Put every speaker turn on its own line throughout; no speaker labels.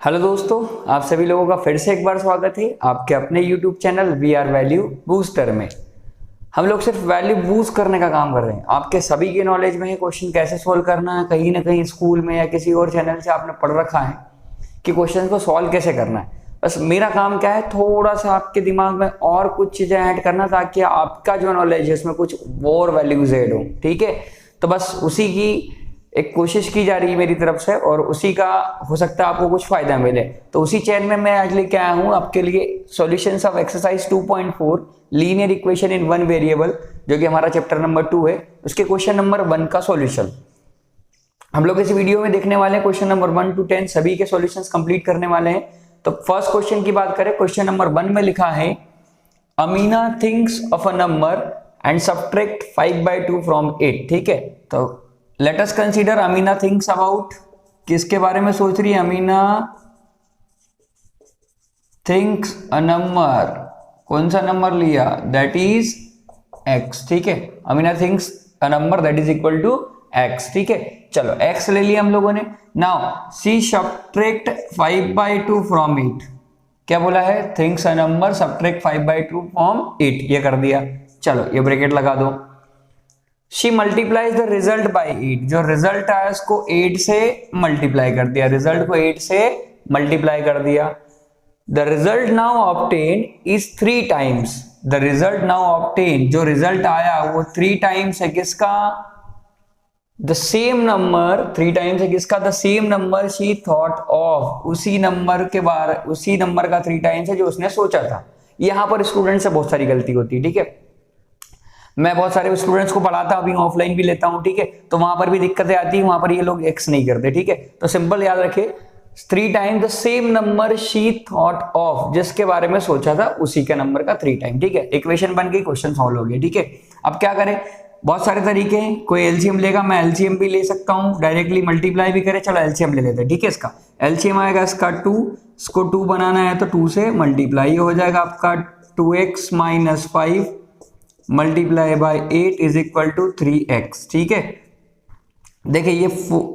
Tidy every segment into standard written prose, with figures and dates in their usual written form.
Hello दोस्तों, आप सभी लोगों का फिर से एक बार स्वागत है आपके अपने YouTube channel we are value booster में। हम लोग सिर्फ वैल्यू बूस्ट करने का काम कर रहे हैं। आपके सभी के नॉलेज में है क्वेश्चन कैसे सोल्व करना है, कहीं ना कहीं स्कूल में या किसी और चैनल से आपने पढ़ रखा है कि क्वेश्चन को सॉल्व कैसे करना है। बस मेरा काम क्या है, थोड़ा सा आपके दिमाग में और कुछ चीजें ऐड करना ताकि आपका जो नॉलेज है उसमें कुछ और वैल्यूज ऐड हो। ठीक है, तो बस उसी की एक कोशिश की जा रही है मेरी तरफ से और उसी का हो सकता है आपको कुछ फायदा मिले। तो उसी चैन में मैं आज लेके आया हूँ आपके लिए solutions of exercise 2.4 linear equation in one variable, जो कि हमारा चैप्टर नंबर 2 है। उसके क्वेश्चन नंबर 1 का सॉल्यूशन हम लोग इस वीडियो में देखने वाले हैं। क्वेश्चन नंबर 1 to 10 सभी के सॉल्यूशंस कंप्लीट करने वाले हैं। तो फर्स्ट क्वेश्चन की बात करें, क्वेश्चन नंबर 1 में लिखा है Amina thinks of a number and subtract 5/2 from 8। ठीक है, तो let us consider Amina thinks about, किसके बारे में सोच रही है? अमीना थिंक्स अ नंबर, कौन सा नंबर लिया? That is x। ठीक है, Amina thinks a number that is equal to x। ठीक है, चलो x ले लिया हम लोगों ने। Now see subtract 5/2 from 8। क्या बोला है? Thinks a number subtract 5/2 from 8, ये कर दिया। चलो ये ब्रैकेट लगा दो। She multiplies the result by 8, जो रिजल्ट आया उसको 8 से मल्टीप्लाई कर दिया, रिजल्ट को 8 से मल्टीप्लाई कर दिया। The result now obtain is 3 times, the result now obtain, जो रिजल्ट आया वो 3 टाइम्स है किसका? The same number. 3 टाइम्स है किसका? The same number she thought of, उसी नंबर के बारे, उसी नंबर का 3 टाइम्स है जो उसने सोचा था। यहां पर स्टूडेंट से बहुत सारी गलती होती है। ठीक है, मैं बहुत सारे स्टूडेंट्स को पढ़ाता, अभी ऑफलाइन भी लेता हूं। ठीक है, तो वहां पर भी दिक्कतें आती है, वहां पर ये लोग एक्स नहीं करते। ठीक है, तो सिंपल याद रखे 3 time the same number she thought of, जिसके बारे में सोचा था उसी के नंबर का 3 टाइम। ठीक है, इक्वेशन बन गई, क्वेश्चन सॉल्व हो गया। ठीक है, अब क्या करें? बहुत सारे तरीके हैं। कोई एलसीएम लेगा, मैं एलसीएम भी ले सकता हूँ, डायरेक्टली मल्टीप्लाई भी करे। चलो एलसीएम ले लेते हैं। ठीक है, इसका एलसीएम आएगा इसका 2, इसको 2 बनाना है तो 2 से मल्टीप्लाई हो जाएगा आपका 2x - 5 multiply by 8 is equal to 3x। ठीक है, देखिए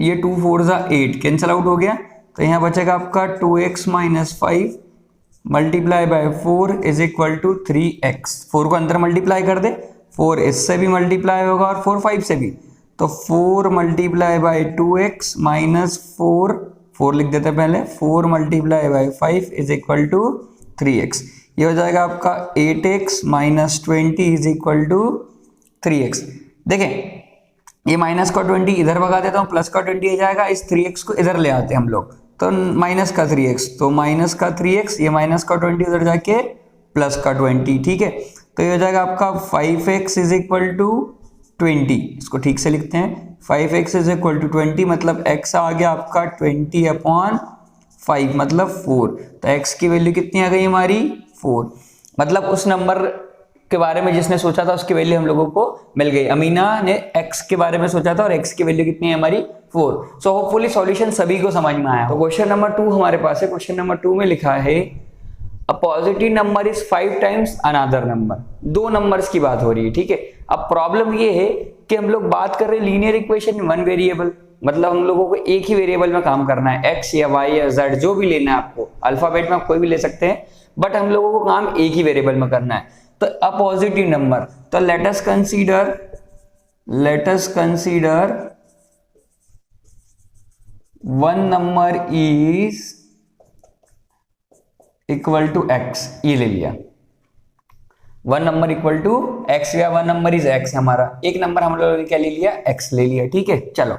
ये 2 4 जा 8 कैंसिल आउट हो गया, तो यहां बचेगा आपका 2x - 5 multiply by 4 is equal to 3x। 4 को अंदर मल्टीप्लाई कर दे, 4 इससे भी मल्टीप्लाई होगा और 4 5 से भी, तो 4 मल्टीप्लाई बाय 2x माइनस 4 लिख देते पहले, 4 multiply by 5 is equal to 3x। ये हो जाएगा आपका 8x - 20 is equal to 3x। देखें ये माइनस का 20 इधर भगा देता हूँ, प्लस का 20 आ जाएगा। इस 3x को इधर ले आते हैं हम लोग, तो माइनस का 3x, तो माइनस का 3x, ये माइनस का 20 उधर जाके प्लस का 20। ठीक है, तो ये हो जाएगा आपका 5x इज इक्वल टू 20। इसको ठीक से लिखते हैं, 5x इज इक्वल टू 20, मतलब x आ गया आपका 20/5 मतलब 4। तो x की वैल्यू कितनी आ गई हमारी? 4। मतलब उस नंबर के बारे में जिसने सोचा था उसकी वैल्यू हम लोगों को मिल गई। अमीना ने x के बारे में सोचा था और x की वैल्यू कितनी है हमारी? 4। सो होपफुली सॉल्यूशन सभी को समझ में आया। तो क्वेश्चन नंबर 2 हमारे पास है। क्वेश्चन नंबर 2 में लिखा है अ positive number is 5 times another number. 2 numbers की बात हो रही है। ठीक है, अब प्रॉब्लम ये है कि हम लोग बात कर रहे हैं लीनियर इक्वेशन वन वेरिएबल, मतलब हम लोगों को एक ही वेरिएबल में काम करना है, x या y या z जो भी लेना है आपको, अल्फाबेट में आप कोई भी ले सकते हैं, बट हम लोगों को काम एक ही वेरिएबल में करना है। तो अ पॉजिटिव नंबर, तो let us consider one number is equal to x, ये ले लिया। One number equal to x या वन नंबर इज x, हमारा एक नंबर हम लोगों ने क्या ले लिया? x ले लिया। ठीक है, चलो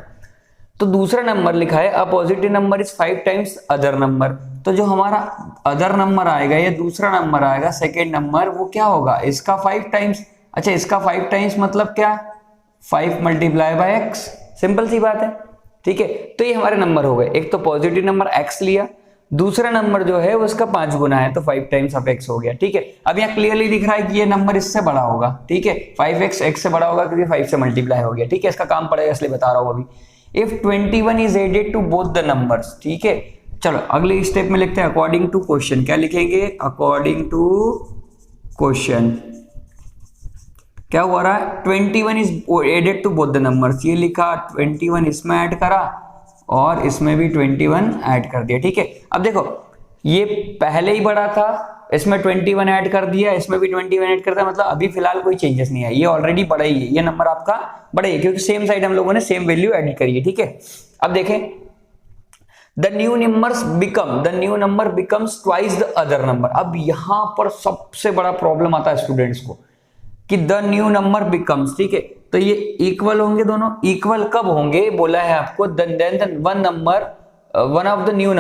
तो दूसरा नंबर लिखा है अ positive number is 5 times other number. तो जो हमारा अदर नंबर आएगा या दूसरा नंबर आएगा सेकेंड नंबर, वो क्या होगा? इसका 5 टाइम्स। अच्छा, इसका 5 टाइम्स मतलब क्या? 5 मल्टीप्लाई बाय x, सिंपल सी बात है। ठीक है, तो ये हमारे नंबर हो गए। एक तो पॉजिटिव नंबर x लिया, दूसरा नंबर जो है उसका 5 गुना है, तो 5 टाइम्स ऑफ x हो गया। ठीक है, अब यहाँ क्लियरली दिख रहा है कि ये नंबर इससे बड़ा होगा। ठीक है, 5x x से बड़ा होगा क्योंकि 5 से मल्टीप्लाई हो गया। ठीक है, इसका काम पड़ेगा इसलिए बता रहा हूं अभी। If 21 is added to both the numbers. ठीक है, चलो अगले स्टेप में लिखते हैं अकॉर्डिंग टू क्वेश्चन। क्या लिखेंगे? According to question. क्या हो रहा है? 21 is added to both the numbers, ये लिखा 21 इसमें ऐड करा और इसमें भी 21 ऐड कर दिया, ठीक है। अब देखो ये पहले ही बड़ा था, इसमें 21 ऐड कर दिया, इसमें भी 21 ऐड कर दिया, मतलब अभी फिलहाल कोई चेंजेस नहीं है, ये ऑलरेडी बड़ा ही है, ये नंबर आपका बड़ा ही है क्योंकि सेम साइड हम लोगों ने सेम वैल्यू एडिट करी है, ठीक है। अब देखें the new number becomes twice the other number. अब यहां पर सबसे बड़ा प्रॉब्लम आता है स्टूडेंट्स को कि द न्यू नंबर बिकम्स, ठीक है, तो ये इक्वल होंगे, दोनों इक्वल कब होंगे, बोला है आपको then one of the new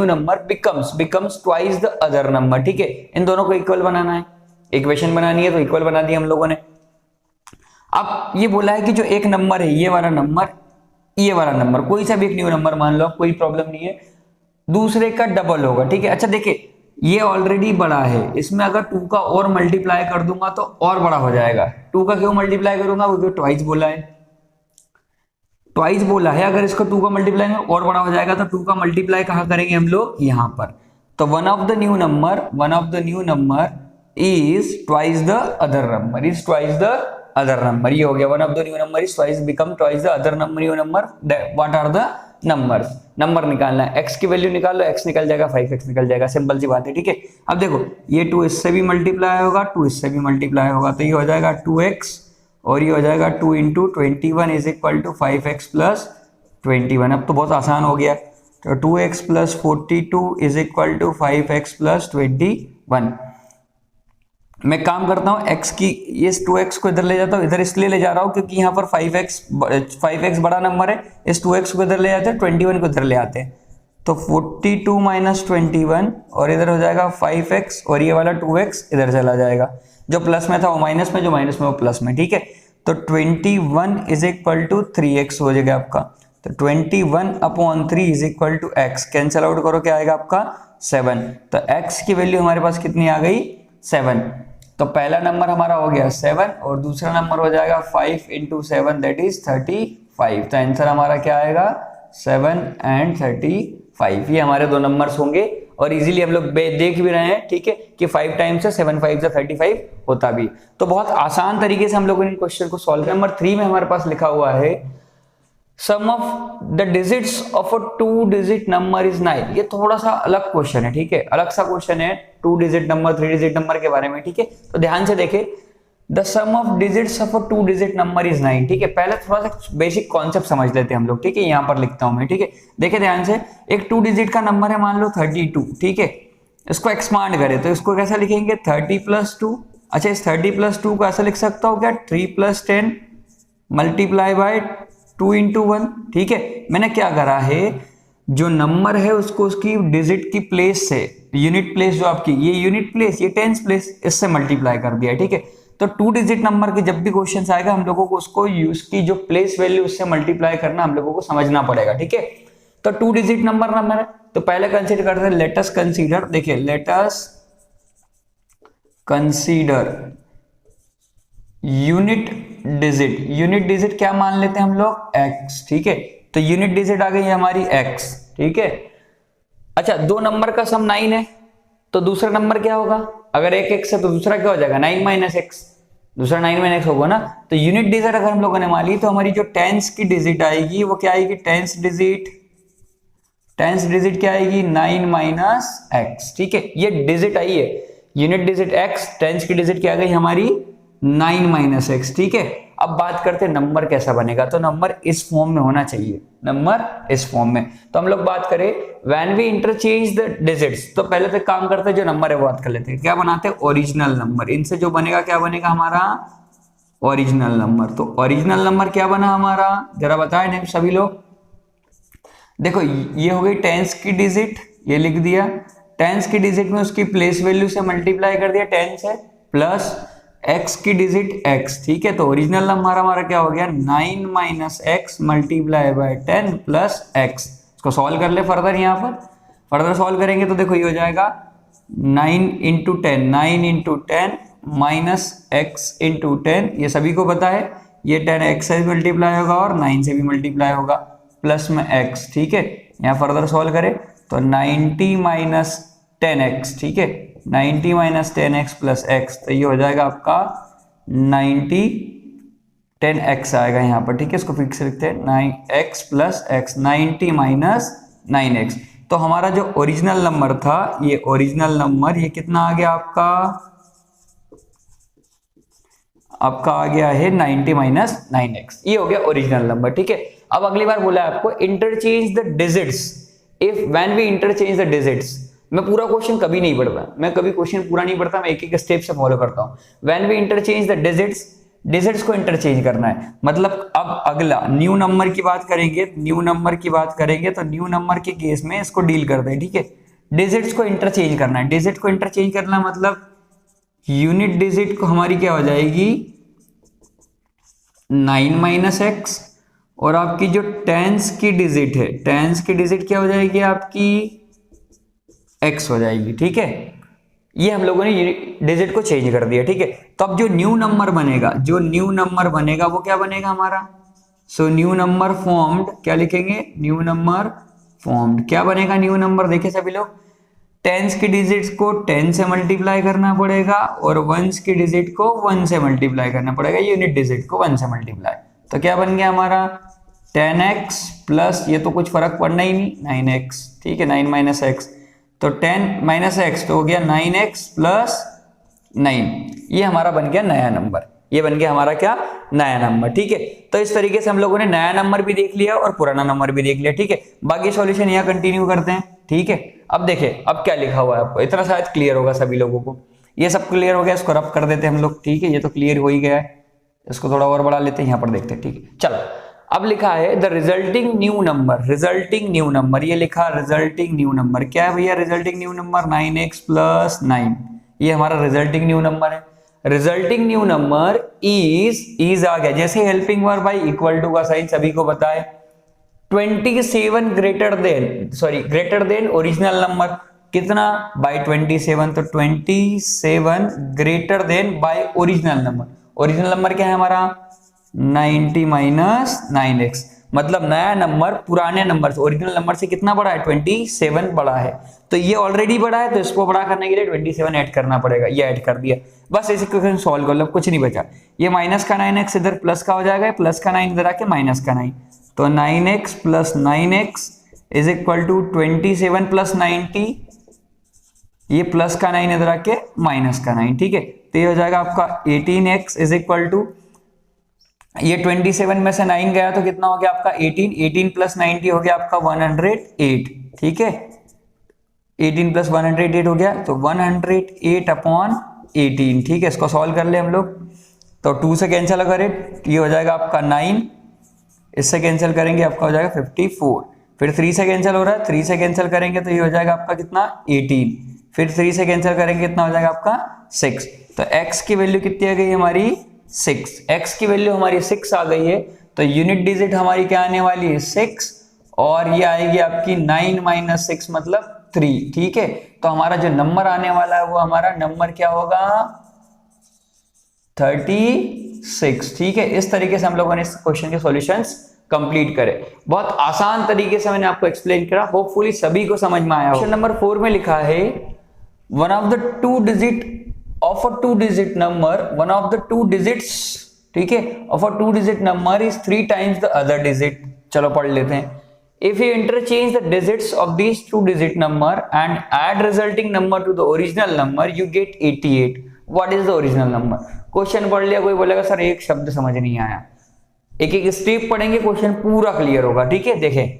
number becomes twice the other number, ठीक है। इन दोनों को इक्वल बनाना है, इक्वेशन बनानी है, तो इक्वल बना दी हम लोगों ने। अब ये बोला है कि जो एक नंबर है ये वाला नंबर कोई सा भी एक न्यू नंबर मान लो, कोई प्रॉब्लम नहीं है, दूसरे का डबल होगा, ठीक है। अच्छा देखिए ये ऑलरेडी बड़ा है, इसमें अगर 2 का और मल्टीप्लाई कर दूंगा तो और बड़ा हो जाएगा। 2 का क्यों मल्टीप्लाई करूंगा, वो ट्वाइस बोला है, अगर इसको 2 का मल्टीप्लाई और बड़ा हो जाएगा तो 2 का मल्टीप्लाई कहाँ करेंगे हम लोग, यहां पर। तो one of the new number is twice the other number, ये हो गया one of the new number is twice become twice the other new number. What are the number निकालना है, x की वैल्यू निकाल लो, x निकल जाएगा, 5x निकल जाएगा, सिंपल सी बात है, ठीक है। अब देखो ये 2 इससे भी मल्टीप्लाई होगा, 2 इससे भी मल्टीप्लाई होगा, तो ये हो जाएगा 2x और ये हो जाएगा 2 into 21 is equal to 5x plus 21। अब तो बहुत आसान हो गया, तो 2x plus 42 is equal to 5x plus 21। मैं काम करता हूँ x की, ये 2x को इधर ले जाता हूँ, इधर इसलिए ले जा रहा हूँ क्योंकि यहाँ पर 5x बड़ा नंबर है, इस 2x को इधर ले जाते हैं, 21 को इधर ले आते हैं, तो 42 माइनस 21 और इधर हो जाएगा 5x और ये वाला 2x इधर चला जाएगा, जो प्लस में था वो माइनस में, जो माइनस में वो प्लस में, ठीक है। तो 21 इज इक्वल टू 3x हो जाएगा आपका, तो 21/3 is equal to x, cancel out करो क्या आएगा आपका 7, तो x की वैल्यू हमारे पास कितनी आ गई 7। तो पहला नंबर हमारा हो गया 7 और दूसरा नंबर हो जाएगा 5 इंटू 7 दैट इज 35। तो आंसर हमारा क्या आएगा 7 and 35, ये हमारे दो नंबर्स होंगे और इजीली हम लोग देख भी रहे हैं, ठीक है, कि 5 टाइम्स से 7 5 से 35 होता भी। तो बहुत आसान तरीके से हम लोगों ने क्वेश्चन को सॉल्व किया। नंबर 3 में हमारे पास लिखा हुआ है sum of the digits of a 2 digit number is 9। ये थोड़ा सा अलग क्वेश्चन है, ठीक है, अलग सा क्वेश्चन है 2 डिजिट नंबर 3 डिजिट नंबर के बारे में, ठीक है। तो ध्यान से देखें, the sum of digits of a 2 digit number is 9, ठीक है। पहले थोड़ा सा बेसिक कॉन्सेप्ट समझ लेते हैं हम लोग, ठीक है, यहां पर लिखता हूं मैं, ठीक है। देखिए ध्यान से, एक 2 डिजिट का नंबर है मान लो 32, ठीक है, इसको एक्सपांड करें तो इसको कैसा लिखेंगे 30 + 2। अच्छा इस 30 + 2 को ऐसा लिख सकता हूं क्या 3 + 10 मल्टीप्लाई बाय 2 × 1, ठीक है। मैंने क्या करा है, जो नंबर है उसको उसकी डिजिट की प्लेस से, यूनिट प्लेस जो आपकी, ये यूनिट प्लेस, ये टेंस प्लेस, इससे मल्टीप्लाई कर दिया, ठीक है। तो 2 डिजिट नंबर के जब भी क्वेश्चन आएगा हम लोगों को उसको उसकी जो प्लेस वैल्यू उससे मल्टीप्लाई करना हम लोगों को समझना पड़ेगा, ठीक है। तो 2 डिजिट नंबर है, तो पहले कंसीडर करते हैं, लेट अस कंसीडर, देखिए late us consider unit digit क्या मान लेते हैं हम लोग x, ठीक है। तो यूनिट डिजिट आ गई हमारी x, ठीक है। अच्छा 2 नंबर का सम 9 है, तो दूसरा नंबर क्या होगा, अगर एक x है तो दूसरा क्या हो जाएगा 9 - x, दूसरा 9 - x होगा ना। तो यूनिट डिजिट अगर हम लोगों ने मान ली तो हमारी जो टेंस की डिजिट आएगी वो क्या आएगी, टेंस डिजिट क्या आएगी 9 - x, ठीक है। ये डिजिट आई है, यूनिट डिजिट x, टेंस की डिजिट क्या आ गई हमारी 9 - x, ठीक है। अब बात करते हैं नंबर कैसा बनेगा, तो नंबर इस फॉर्म में होना चाहिए, नंबर इस फॉर्म में। तो हम लोग बात करें when we interchange the digits, तो पहले तो काम करते हैं जो नंबर है वो बात कर लेते हैं, क्या बनाते हैं ओरिजिनल नंबर, इनसे जो बनेगा क्या बनेगा हमारा ओरिजिनल नंबर। तो ओरिजिनल नंबर क्या बना हमारा, जरा बताएं नहीं सभी लोग। देखो ये हो गई टेंस की डिजिट, ये लिख दिया, टेंस की डिजिट में उसकी प्लेस वैल्यू से मल्टीप्लाई कर दिया, टेंस है, प्लस x की डिजिट x, ठीक है। तो ओरिजिनल नंबर हमारा क्या हो गया 9 - x multiply by 10 plus x। इसको सॉल्व कर ले फर्दर, यहाँ पर फर्दर सॉल्व करेंगे तो देखो ये हो जाएगा 9 × 10 माइनस x × 10, ये सभी को पता है, ये 10 x से मल्टीप्लाई होगा और 9 से भी मल्टीप्लाई होगा, प्लस में x, ठीक है। यहाँ फर्दर सॉल्व करें तो 90 - 10x, ठीक है, 90 - 10x प्लस x, तो ये हो जाएगा आपका 90 10x आएगा यहाँ पर, ठीक है। इसको फिक्स लिखते हैं 9x plus x, 90 minus 9x। तो हमारा जो ओरिजिनल नंबर था, ये ओरिजिनल नंबर ये कितना आ गया आपका आ गया है 90 माइनस 9x। ये हो गया ओरिजिनल नंबर, ठीक है। अब अगली बार बोला है आपको interchange the digits if when we interchange the digits. मैं पूरा क्वेश्चन कभी नहीं पढ़ता, मैं कभी क्वेश्चन पूरा नहीं पढ़ता, मैं एक एक स्टेप से फॉलो करता हूं। When we interchange the digits को इंटरचेंज करना है, मतलब अब अगला न्यू नंबर की बात करेंगे, तो न्यू नंबर के केस में इसको डील करते हैं, ठीक है। डिजिट्स को इंटरचेंज करना है, डिजिट को इंटरचेंज करना मतलब यूनिट डिजिट को हमारी क्या हो जाएगी 9 माइनस एक्स, और आपकी जो टेंस की डिजिट है, टेंस की डिजिट क्या हो जाएगी आपकी x हो जाएगी, ठीक है। ये हम लोगों ने डिजिट को चेंज कर दिया, ठीक है। तो अब जो न्यू नंबर बनेगा वो क्या बनेगा हमारा, सो न्यू नंबर फॉर्म्ड, क्या लिखेंगे न्यू नंबर फॉर्म्ड। क्या बनेगा न्यू नंबर, देखिए सभी लोग, टेंस की डिजिट्स को 10 से मल्टीप्लाई करना पड़ेगा और वंस की डिजिट को 1 से मल्टीप्लाई करना पड़ेगा, यूनिट डिजिट को 1 से मल्टीप्लाई। तो क्या बन गया हमारा 10x प्लस, ये तो कुछ फर्क पड़ना ही नहीं, 9x, ठीक है, 9 माइनस एक्स, तो 10 माइनस एक्स तो हो गया 9x प्लस 9। ये हमारा बन गया नया नंबर, ये बन गया हमारा क्या नया नंबर, ठीक है। तो इस तरीके से हम लोगों ने नया नंबर भी देख लिया और पुराना नंबर भी देख लिया, ठीक है। बाकी सॉल्यूशन यहाँ कंटिन्यू करते हैं, ठीक है। अब देखिए अब क्या लिखा हुआ है आपको, इतना शायद क्लियर होगा सभी लोगों को। ये सब क्लियर हो गया, इसको रब कर देते हैं हम लोग, ठीक है। ये तो क्लियर हो ही गया है, इसको थोड़ा और बढ़ा लेते हैं, यहाँ पर देखते हैं, ठीक है। चलो अब लिखा है द रिजल्टिंग न्यू नंबर, ये लिखा रिजल्टिंग न्यू नंबर। क्या है भैया resulting new number 9x plus 9, ये हमारा रिजल्टिंग न्यू नंबर है। रिजल्टिंग न्यू नंबर इज आ गया, जैसे helping verb by equal to का साइन सभी को पता है। 27 ग्रेटर देन ओरिजिनल नंबर, कितना बाय 27, तो 27 greater than by original number. Original number क्या है हमारा 90 माइनस 9x, मतलब नया नंबर पुराने नंबर से, ओरिजिनल नंबर से कितना बड़ा है 27 बड़ा है। तो ये ऑलरेडी बड़ा है, तो इसको बड़ा करने के लिए 27 ऐड करना पड़ेगा, ये ऐड कर दिया, बस इस इक्वेशन सॉल्व कर लो, कुछ नहीं बचा। ये माइनस का 9x इधर प्लस का हो जाएगा, प्लस का 9 इधर आके माइनस का 9, तो 9x plus 9x is equal to 27 plus 90, ये प्लस का 9 इधर आके माइनस का 9, ठीक है। तो ये हो जाएगा आपका 18x इज इक्वल टू, ये 27 में से 9 गया तो कितना हो गया आपका 18 प्लस 90 हो गया आपका 108, ठीक है। 18 प्लस 108 हो गया, तो 108 अपॉन 18, ठीक है। इसको सॉल्व कर ले हम लोग, तो 2 से कैंसिल करें, ये हो जाएगा आपका 9, इससे कैंसिल करेंगे आपका हो जाएगा 54, फिर 3 से कैंसिल हो रहा है, 3 से कैंसिल करेंगे तो ये हो जाएगा आपका कितना 18, फिर 3 से कैंसिल करेंगे कितना हो जाएगा आपका 6। तो x की वैल्यू कितनी आ गई हमारी 6, x की वैल्यू हमारी 6 आ गई है, तो यूनिट डिजिट हमारी क्या आने वाली है 6, और ये आएगी आपकी 9 माइनस 6 मतलब 3, ठीक है। तो हमारा जो नंबर आने वाला है वो हमारा नंबर क्या होगा 36, ठीक है। इस तरीके से हम लोगों ने इस क्वेश्चन के सॉल्यूशंस कंप्लीट करे, बहुत आसान तरीके से मैंने आपको एक्सप्लेन करा, होपफुली सभी को समझ में आया। क्वेश्चन नंबर 4 में लिखा है one of the two digit digits, ठीक है, of a 2 digit number is 3 times the other digit. चलो पढ़ लेते हैं। If you interchange the digits of these 2 digit number and add resulting number two the original number you get 88, what is the original number. Question पढ़ लिया, कोई बोलेगा sir एक शब्द समझ नहीं आया, एक एक स्टेप पढ़ेंगे क्वेश्चन पूरा क्लियर होगा, ठीक है। देखें,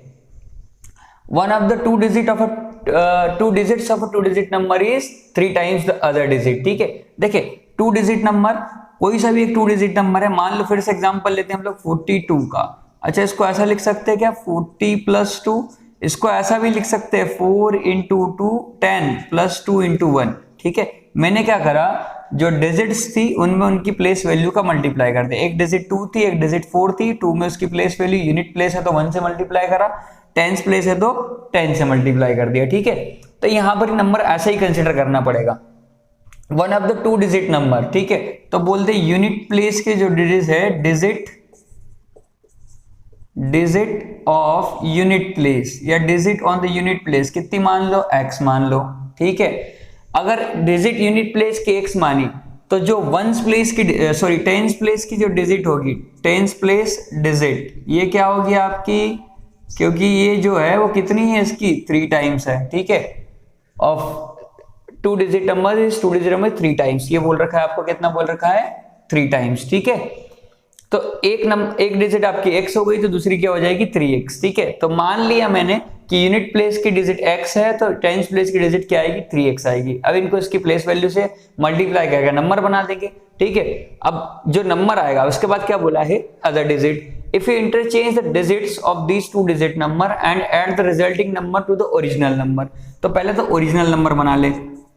one of the two digits of a 2 digit number is 3 times the other digit, ठीक है। देखिए 2 डिजिट नंबर, कोई सा भी एक 2 डिजिट नंबर है, मान लो फिर से एग्जांपल लेते हैं हम लोग 42 का। अच्छा, इसको ऐसा लिख सकते हैं क्या 40 प्लस 2, इसको ऐसा भी लिख सकते हैं 4 इंटू 2 10 प्लस 2 इंटू 1, ठीक है। मैंने क्या करा, जो डिजिट्स थी उनमें उनकी प्लेस वैल्यू का मल्टीप्लाई कर दिया, एक डिजिट 2 थी, एक डिजिट 4 थी, 2 में उसकी प्लेस वैल्यू यूनिट प्लेस है तो 1 से मल्टीप्लाई करा, टेंस प्लेस है तो 10 से मल्टीप्लाई कर दिया, ठीक है। तो यहां पर नंबर ऐसे ही कंसिडर करना पड़ेगा, one of the 2 digit number, ठीक है। तो बोलते यूनिट प्लेस के जो डिजिट है, डिजिट ऑफ यूनिट प्लेस या digit on the unit place कितनी मान लो, x मान लो, ठीक है। अगर डिजिट यूनिट प्लेस के x मानी तो जो वंस प्लेस की सॉरी टेंस प्लेस की जो डिजिट होगी, टेंस प्लेस डिजिट, ये क्या होगी आपकी, क्योंकि ये जो है वो कितनी है इसकी 3 टाइम्स है, ठीक है, of 2 digit number is 2 digit number 3 times, ये बोल रखा है आपको, कितना बोल रखा है 3 टाइम्स, ठीक है। तो एक डिजिट आपकी x हो गई तो दूसरी क्या हो जाएगी 3x, ठीक है। तो मान लिया मैंने कि यूनिट प्लेस की डिजिट x है तो टेंस प्लेस की डिजिट क्या आएगी 3x आएगी। अब इनको इसकी प्लेस वैल्यू से मल्टीप्लाई करके नंबर बना देंगे, ठीक है। अब जो नंबर आएगा उसके बाद क्या बोला है other digit, if you interchange the digits of these 2 digit number and add the resulting number two the original number. तो पहले तो ओरिजिनल नंबर बना ले।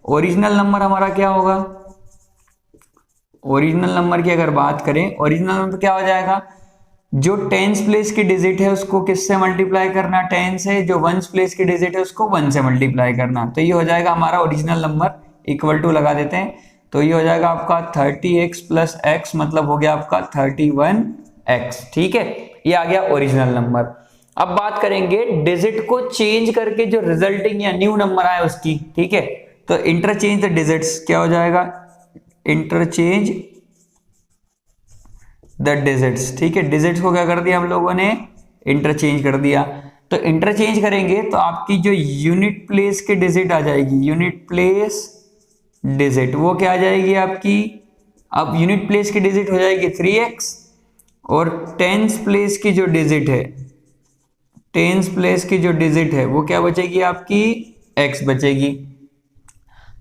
ओरिजिनल नंबर हमारा क्या होगा, ओरिजिनल नंबर की अगर बात करें, ओरिजिनल नंबर क्या हो जाएगा, जो टेंस प्लेस की डिजिट है उसको किससे मल्टीप्लाई करना, 10 से, जो वंस प्लेस की डिजिट है उसको 1 से मल्टीप्लाई करना। तो ये हो जाएगा हमारा ओरिजिनल नंबर, इक्वल टू लगा देते हैं, तो ये हो जाएगा आपका 30x प्लस x, मतलब हो गया आपका 31x, ठीक है। ये आ गया ओरिजिनल नंबर। अब बात करेंगे डिजिट को चेंज करके जो रिजल्टिंग या न्यू नंबर आया उसकी, ठीक है। तो इंटरचेंज द डिजिट्स क्या हो जाएगा, इंटरचेंज द डिजिट्स, ठीक है। डिजिट्स को क्या कर दिया हम लोगों ने, इंटरचेंज कर दिया। तो इंटरचेंज करेंगे तो आपकी जो यूनिट प्लेस की डिजिट आ जाएगी, यूनिट प्लेस डिजिट, वो क्या आ जाएगी आपकी, अब यूनिट प्लेस की डिजिट हो जाएगी 3x, और टेंस प्लेस की जो डिजिट है, टेंस प्लेस की जो डिजिट है वो क्या बचेगी आपकी x बचेगी।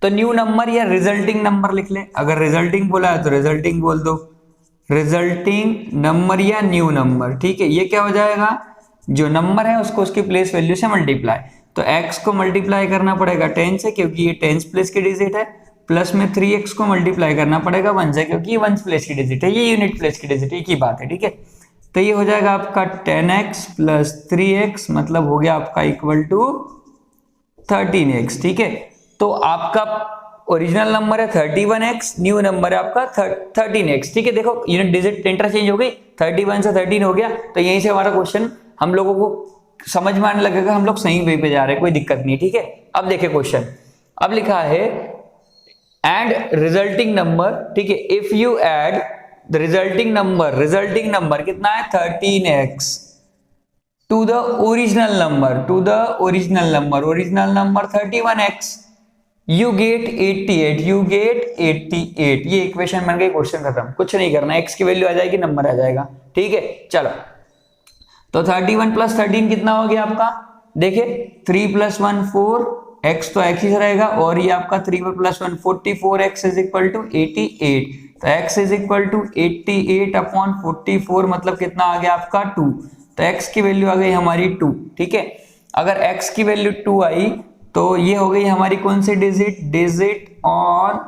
तो न्यू नंबर या रिजल्टिंग नंबर लिख ले, अगर रिजल्टिंग बोला है तो रिजल्टिंग बोल दो, रिजल्टिंग नंबर या न्यू नंबर, ठीक है। ये क्या हो जाएगा, जो नंबर है उसको उसकी प्लेस वैल्यू से मल्टीप्लाई, तो x को मल्टीप्लाई करना पड़ेगा 10 से क्योंकि ये टेंस प्लेस की डिजिट है, प्लस में 3x को मल्टीप्लाई करना पड़ेगा 1 से क्योंकि ये वंस प्लेस की डिजिट है, ये यूनिट प्लेस की डिजिट है, एक ही बात है, ठीक है। तो ये हो जाएगा आपका 10x प्लस 3x, मतलब हो गया आपका इक्वल टू 13x, ठीक है। तो आपका ओरिजिनल नंबर है 31x, न्यू नंबर है आपका 13x, ठीक है। देखो यूनिट डिजिट इंटरचेंज हो गई, 31 से 13 हो गया, तो यहीं से हमारा क्वेश्चन हम लोगों को समझ में आने लगेगा, हम लोग सही वे पे जा रहे हैं, कोई दिक्कत नहीं, ठीक है। अब देखिए क्वेश्चन, अब लिखा है एंड रिजल्टिंग नंबर, ठीक है, if you add the resulting number कितना है 13x to the original number, original number 31x, you get 88, ये इक्वेशन बन गई, क्वेश्चन खत्म, कुछ नहीं करना, x की वैल्यू आ जाएगी, नंबर आ जाएगा, ठीक है। चलो तो 31 प्लस 13 कितना हो गया आपका, देखिए 3 प्लस 1 4, x तो x ही रहेगा, और ये आपका 3 plus 1 44x is equal to 88, तो x is equal to 88 upon 44, मतलब कितना आ गया आपका 2, तो x की वैल्यू आ गई हमारी 2, ठीक है। अगर x की वैल्यू 2 आई तो ये हो गई हमारी कौन सी डिजिट ऑन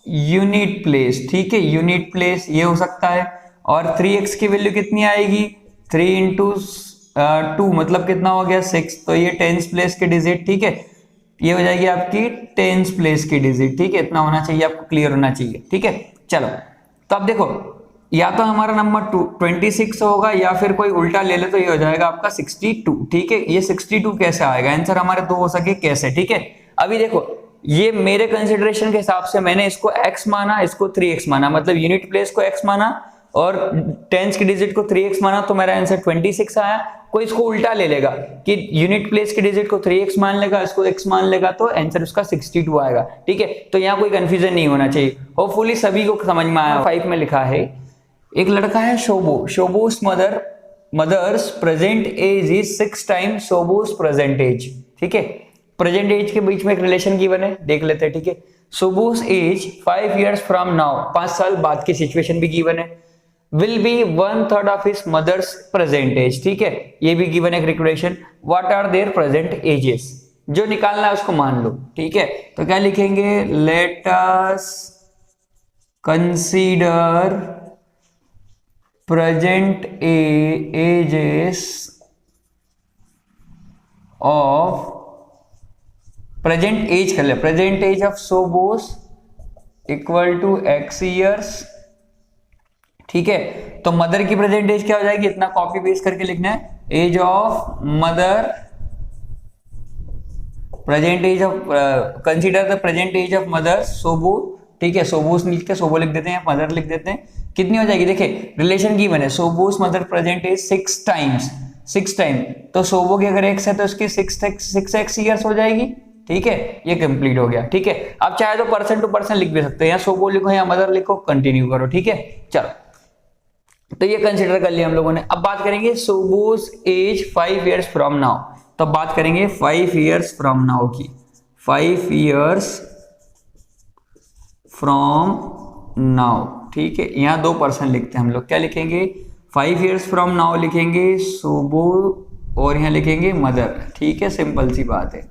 यूनिट प्लेस, ठीक है, यूनिट प्लेस ये हो सकता है। और 3x की वैल्यू कितनी आएगी, 3 इंटू 2 मतलब कितना हो गया 6, तो ये टेंस प्लेस की डिजिट, ठीक है, ये हो जाएगी आपकी टेंस प्लेस की डिजिट, ठीक है। इतना होना चाहिए, आपको क्लियर होना चाहिए, ठीक है। चलो तो अब देखो, या तो हमारा नंबर 26 होगा या फिर कोई उल्टा ले ले तो ये हो जाएगा आपका 62, ठीक है। ये 62 कैसे आएगा, आंसर हमारे 2 हो सके कैसे, ठीक है। अभी देखो ये मेरे कंसिडरेशन के हिसाब से मैंने इसको x माना, इसको 3x माना, मतलब यूनिट प्लेस को x माना और टेंस की डिजिट को 3x माना, तो मेरा आंसर 26 आया। कोई इसको उल्टा ले लेगा कि यूनिट प्लेस की डिजिट को 3x मान लेगा, इसको x मान लेगा, तो आंसर उसका 62 आएगा, ठीक है। तो यहाँ कोई कंफ्यूजन नहीं होना चाहिए, होपफुली सभी को समझ में आया। 5 में लिखा है एक लड़का है Shobo's mother's present age is 6 times Shobo's present age, ठीक है। प्रेजेंट एज के बीच में एक रिलेशन गिवन है, देख लेते हैं, ठीक है। Shobo's age 5 years from now, 5 साल बाद की सिचुएशन भी गिवन है, will be 1/3 of his mother's present age, ठीक है, ये भी गिवन है relation. What are their present ages, जो निकालना है उसको मान लो, ठीक है। तो क्या लिखेंगे, let us consider present ages of, present age कर ले, present age of Shobo's equal to x years, ठीक है। तो मदर की प्रेजेंट एज क्या हो जाएगी, इतना कॉपी पेस्ट करके लिखना है, age of mother, present age of consider the present age of mother Shobo ठीक है, सोबोस नहीं लिखते, सोबो लिख देते हैं, मदर लिख देते हैं, कितनी हो जाएगी, देखिए रिलेशन गिवन है, Shobo's mother present age 6 times, 6 time, तो सोबो की अगर x है तो उसकी 6x ईयर्स हो जाएगी, ठीक है, ये कंप्लीट हो गया, ठीक है। आप चाहे तो परसेंट टू परसेंट लिख भी सकते हैं, या सोबो लिखो या मदर लिखो, कंटिन्यू करो, ठीक है। चलो, तो ये कंसिडर कर लिया हम लोगों ने। अब बात करेंगे सोबोस एज 5 इयर्स फ्रॉम नाउ, तो बात करेंगे 5 इयर्स फ्रॉम नाउ की, 5 इयर्स फ्रॉम नाउ, ठीक है। यहाँ 2% लिखते हैं हम लोग, क्या लिखेंगे, 5 इयर्स फ्रॉम नाउ लिखेंगे सोबो और यहाँ लिखेंगे मदर, ठीक है, सिंपल सी बात है।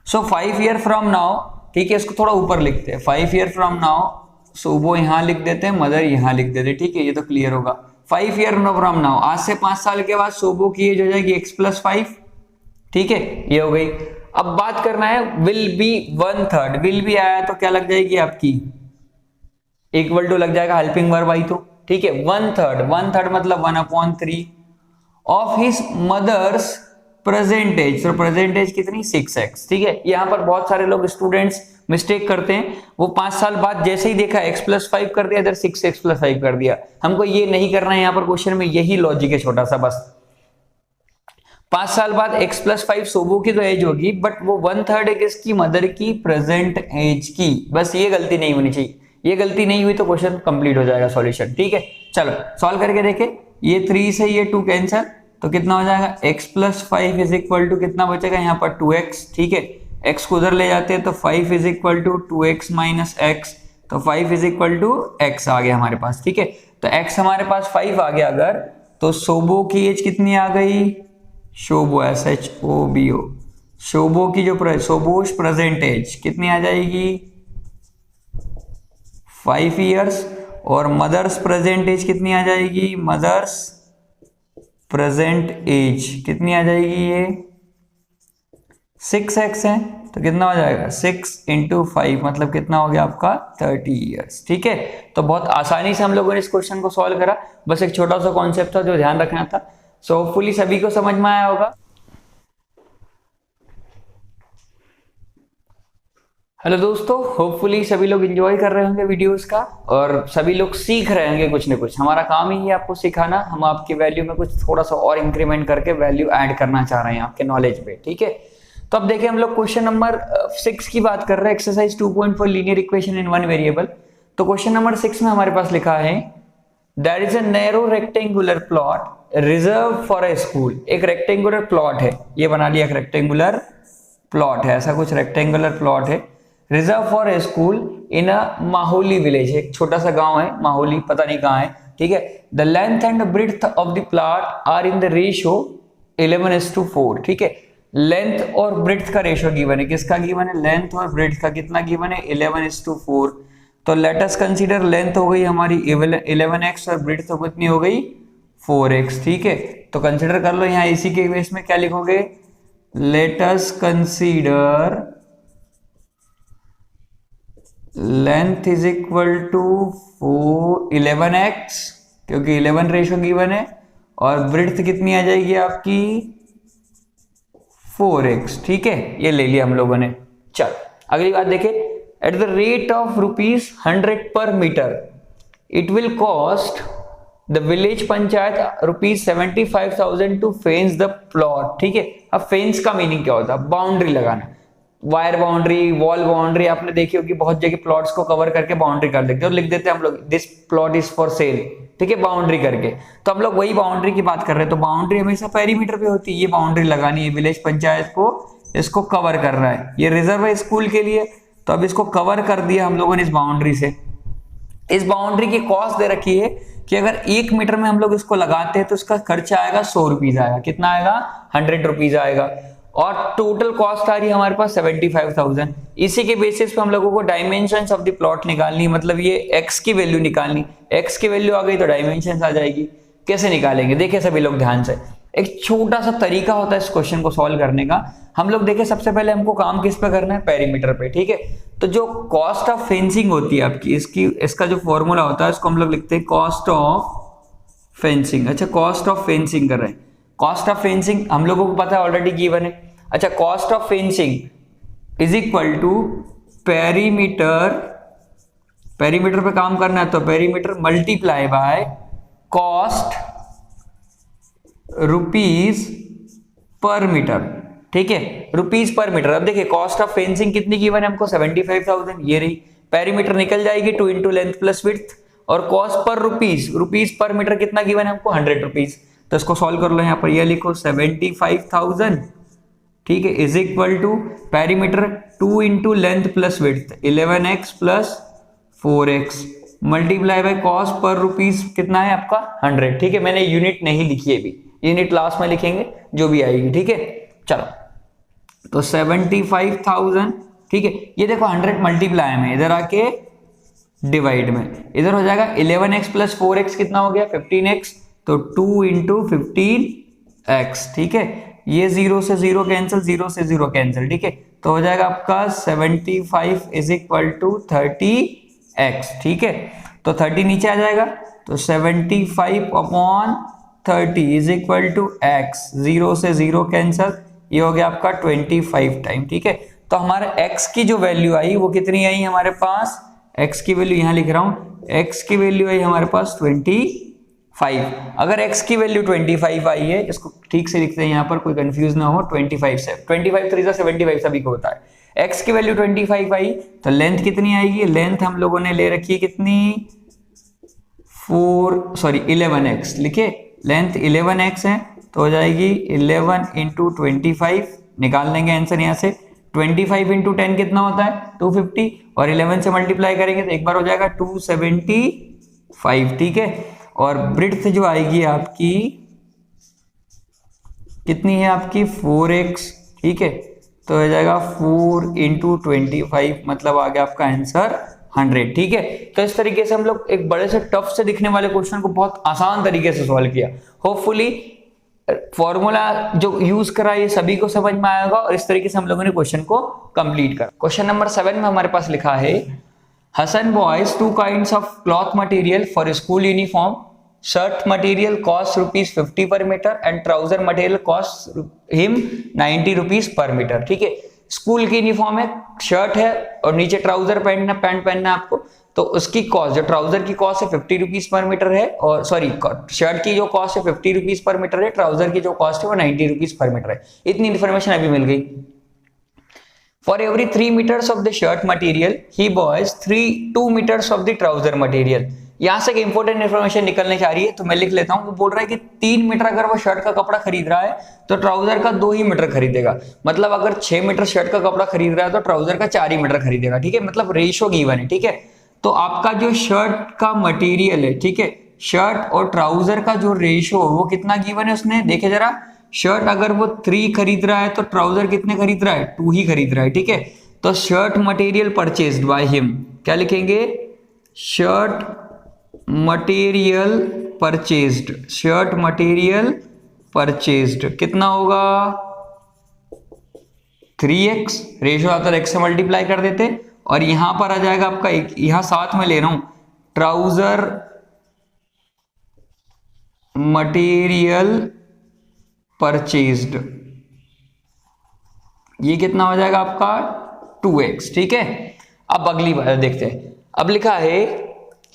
सो 5 ईयर फ्रॉम नाउ, ठीक है, इसको थोड़ा ऊपर लिखते हैं, 5 ईयर फ्रॉम नाउ सोबो यहाँ लिख देते हैं, मदर यहाँ लिख देते हैं, ठीक है, ये तो क्लियर होगा। 5 ईयर फ्रॉम नाउ, आज से 5 साल के बाद सोबो की एज हो जाएगी x+5, ठीक है, ये हो गई। अब बात करना है विल बी 1/3, विल बी आया तो क्या लग जाएगी आपकी, इक्वल टू लग जाएगा हेल्पिंग वर्ब आई तो, ठीक है, 1/3 मतलब 1/3 ऑफ हिज मदर्स प्रेजेंटेज, तो प्रेजेंटेज कितनी 6x, ठीक है। यहाँ पर बहुत सारे लोग स्टूडेंट्स मिस्टेक करते हैं, वो 5 साल बाद जैसे ही देखा x+5 कर दिया, इधर 6x+5 कर दिया, हमको ये नहीं करना है, यहाँ पर क्वेश्चन में यही लॉजिक है छोटा सा, बस 5 साल बाद x+5 सोबो की तो एज होगी, बट वो 1/3 है किसकी, मदर की प्रेजेंट एज की, बस ये गलती नहीं होनी चाहिए, ये गलती नहीं हुई तो क्वेश्चन कंप्लीट हो जाएगा सॉल्यूशन, ठीक है। चलो सॉल्व करके देखें, ये 3 से ये 2 कैंसिल, तो कितना हो जाएगा, x+5 इज इक्वल टू कितना बचेगा यहाँ पर 2x, ठीक है, x को उधर ले जाते हैं तो 5 is equal to 2x minus x, तो 5 इज इक्वल टू x आ गया हमारे पास, ठीक है। तो x हमारे पास 5 आ गया अगर, तो सोबो की एज कितनी आ गई, शोबो SHOBO, शोबो की जो सोबोस प्रेजेंट एज कितनी आ जाएगी 5 इयर्स, और मदर्स प्रेजेंट एज कितनी आ जाएगी, मदर्स प्रेजेंट एज कितनी आ जाएगी, ये 6x है, तो कितना हो जाएगा 6 × 5 मतलब कितना हो गया आपका 30 इयर्स, ठीक है। तो बहुत आसानी से हम लोगों ने इस क्वेश्चन को सॉल्व करा, बस एक छोटा सा कॉन्सेप्ट था जो ध्यान रखना था। सो होपफुली सभी को समझ में आया होगा। हेलो दोस्तों, होपफुली सभी लोग एंजॉय कर रहे होंगे वीडियोस का, और सभी लोग सीख रहे होंगे कुछ ना कुछ, हमारा काम ही है आपको सिखाना, हम आपकी वैल्यू में कुछ थोड़ा सा और इंक्रीमेंट करके वैल्यू ऐड करना चाह रहे हैं आपके नॉलेज पे, ठीक है। तो अब देखिए हम लोग क्वेश्चन नंबर 6 की बात कर रहे हैं, exercise 2.4 linear equation in one variable. तो क्वेश्चन नंबर 6 में हमारे पास लिखा है there is a narrow rectangular plot reserve for a school, एक रेक्टेंगुलर प्लॉट है, ये बना लिया, एक रेक्टेंगुलर प्लॉट है, ऐसा कुछ रेक्टेंगुलर प्लॉट है, reserve for a school in a Mahauli village, एक छोटा सा गांव है माहौली, पता नहीं कहाँ है, ठीक है। The length and breadth of the plot are in the ratio 11:4, ठीक है। लेंथ और ब्रेड्थ का रेशियो गिवन है, किसका गिवन है, लेंथ और ब्रेड्थ का कितना गिवन है 11:4। तो लेट अस कंसीडर, लेंथ हो गई हमारी 11x और ब्रेड्थ तो कितनी हो गई 4x, ठीक है। तो कंसीडर कर लो, यहाँ इसी के बेस में क्या लिखोगे, let us consider length is equal to 11x, क्योंकि 11 रेशियो गिवन है, और ब्रेड्थ कितनी आ जाएगी आपकी 4x, ठीक है, ये ले लिया हम लोगों ने। चल अगली बात देखें, at the rate of ₹100 per metre it will cost the village panchayat ₹75,000 to fence the plot, ठीक है। अब फेंस का मीनिंग क्या होता है, बाउंड्री लगाना, वायर बाउंड्री, वॉल बाउंड्री, आपने देखी होगी बहुत जगह प्लॉट्स को कवर करके बाउंड्री कर देते हैं और लिख देते हैं हम लोग this plot is for sale, ठीक है, बाउंड्री करके। तो हम लोग वही बाउंड्री की बात कर रहे हैं, तो बाउंड्री हमेशा पेरीमीटर पे होती है, ये बाउंड्री लगानी है, विलेज पंचायत को इसको कवर कर रहा है, ये रिजर्व है स्कूल के लिए, तो अब इसको कवर कर दिया हम लोगों ने इस बाउंड्री से। इस बाउंड्री की कॉस्ट दे रखी है कि अगर 1 मीटर में हम लोग इसको लगाते हैं तो इसका खर्चा आएगा 100 रुपीज आएगा, कितना आएगा 100 रुपीज आएगा, और टोटल कॉस्ट आ रही है हमारे पास 75,000। इसी के बेसिस पे हम लोगों को डायमेंशंस ऑफ द प्लॉट निकालनी, मतलब ये x की वैल्यू निकालनी, x की वैल्यू आ गई तो डायमेंशंस आ जाएगी। कैसे निकालेंगे देखिए सभी लोग ध्यान से, एक छोटा सा तरीका होता है इस क्वेश्चन को सॉल्व करने का। हम लोग देखें सबसे पहले हमको काम किस पे करना है, पेरीमीटर पे, ठीक है। तो जो कॉस्ट ऑफ फेंसिंग होती है आपकी, इसका जो फॉर्मूला होता है इसको हम लोग लिखते हैं कॉस्ट ऑफ फेंसिंग। अच्छा, कॉस्ट ऑफ फेंसिंग कर रहे हैं, कॉस्ट ऑफ फेंसिंग हम लोगों को पता है ऑलरेडी गिवन है। अच्छा, cost of fencing is equal to perimeter perimeter पे काम करना है तो perimeter multiply by cost rupees per metre, ठीक है, रुपीज पर मीटर। अब देखिए कॉस्ट ऑफ फेंसिंग कितनी गिवन है हमको 75,000, ये रही। पेरीमीटर निकल जाएगी 2 इंटू लेंथ प्लस विड्थ, और cost per rupees per metre कितना गिवन है हमको 100 रुपीज। तो इसको सॉल्व कर लो, यहाँ पर ये लिखो 75,000, ठीक है, is equal to perimeter 2 into length plus width 11x plus 4x multiply by cost per rupees कितना है आपका 100, ठीक है। मैंने यूनिट नहीं लिखी है अभी, यूनिट लास्ट में लिखेंगे जो भी आएगी, ठीक है। चलो तो 75,000, ठीक है, ये देखो 100 मल्टीप्लाई में, इधर आके डिवाइड में, इधर हो जाएगा 11x प्लस 4x कितना हो गया 15x, तो 2 इंटू 15x, ठीक है। ये 0 से 0 कैंसिल, 0 से 0 कैंसिल, ठीक है, तो हो जाएगा आपका 75 इज इक्वल टू 30x, ठीक है। तो 30 नीचे आ जाएगा, तो 75 upon 30 is equal to x, 0 से 0 कैंसिल, ये हो गया आपका 25 टाइम, ठीक है। तो हमारे x की जो वैल्यू आई वो कितनी आई हमारे पास, x की वैल्यू यहां लिख रहा हूं, x की वैल्यू आई हमारे पास 25। अगर x की वैल्यू 25 आई है, इसको ठीक से लिखते हैं यहाँ पर, कोई कंफ्यूज ना हो, 25 से 25 3 75 सभी को होता है। x की वैल्यू 25 आई तो लेंथ कितनी आएगी, लेंथ हम लोगों ने ले रखी है कितनी 11x, लिखे लेंथ 11x है, तो हो जाएगी 11 इंटू 25, निकाल लेंगे आंसर यहाँ से। 25 इंटू 10 कितना होता है 250, और 11 से मल्टीप्लाई करेंगे तो एक बार हो जाएगा 275, ठीक है। और ब्रेड्थ जो आएगी आपकी कितनी है आपकी 4x, ठीक है, तो हो जाएगा 4 इंटू 25, मतलब आ गया आपका आंसर 100, ठीक है। तो इस तरीके से हम लोग एक बड़े से टफ से दिखने वाले क्वेश्चन को बहुत आसान तरीके से सॉल्व किया। होपफुली फॉर्मूला जो यूज करा ये सभी को समझ में आएगा, और इस तरीके से हम लोगों ने क्वेश्चन को कंप्लीट करा। क्वेश्चन नंबर 7 में हमारे पास लिखा है Hassan buys 2 kinds of cloth material for school uniform. Shirt material costs ₹50 per meter and trouser material costs him 90 rupees per meter, ठीक है। स्कूल की यूनिफॉर्म है, शर्ट है और नीचे ट्राउजर पैंट पहनना है आपको, तो उसकी कॉस्ट, जो ट्राउजर की कॉस्ट है 50 रुपीज पर मीटर है, और सॉरी शर्ट की जो कॉस्ट है 50 रुपीज पर मीटर है, ट्राउजर की जो कॉस्ट है वो 90 रुपीज पर मीटर है। इतनी इन्फॉर्मेशन अभी मिल गई। For every 3 meters of the shirt material, he buys 2 meters of the trouser material. यहां से एक इंपॉर्टेंट इन्फॉर्मेशन निकलने जा रही है, तो मैं लिख लेता हूं। वो बोल रहा है कि 3 मीटर अगर वो शर्ट का कपड़ा खरीद रहा है तो ट्राउजर का 2 ही मीटर खरीदेगा। मतलब अगर 6 मीटर शर्ट का कपड़ा खरीद रहा है तो ट्राउजर का 4 ही मीटर खरीदेगा, ठीक है। मतलब रेशियो गिवन है, ठीक है। तो आपका जो शर्ट का मटेरियल है, ठीक है, शर्ट और ट्राउजर का जो रेशियो वो कितना गिवन है उसने, देखे जरा। शर्ट अगर वो 3 खरीद रहा है तो ट्राउजर कितने खरीद रहा है 2 ही खरीद रहा है, ठीक है। तो shirt material purchased by him, क्या लिखेंगे, shirt material purchased, shirt material purchased कितना होगा 3x, रेशियो आता है x से मल्टीप्लाई कर देते, और यहां पर आ जाएगा आपका एक, यहां साथ में ले रहा हूं ट्राउजर मटेरियल परचेज्ड, ये कितना हो जाएगा आपका 2x, ठीक है। अब अगली बात देखते हैं। अब लिखा है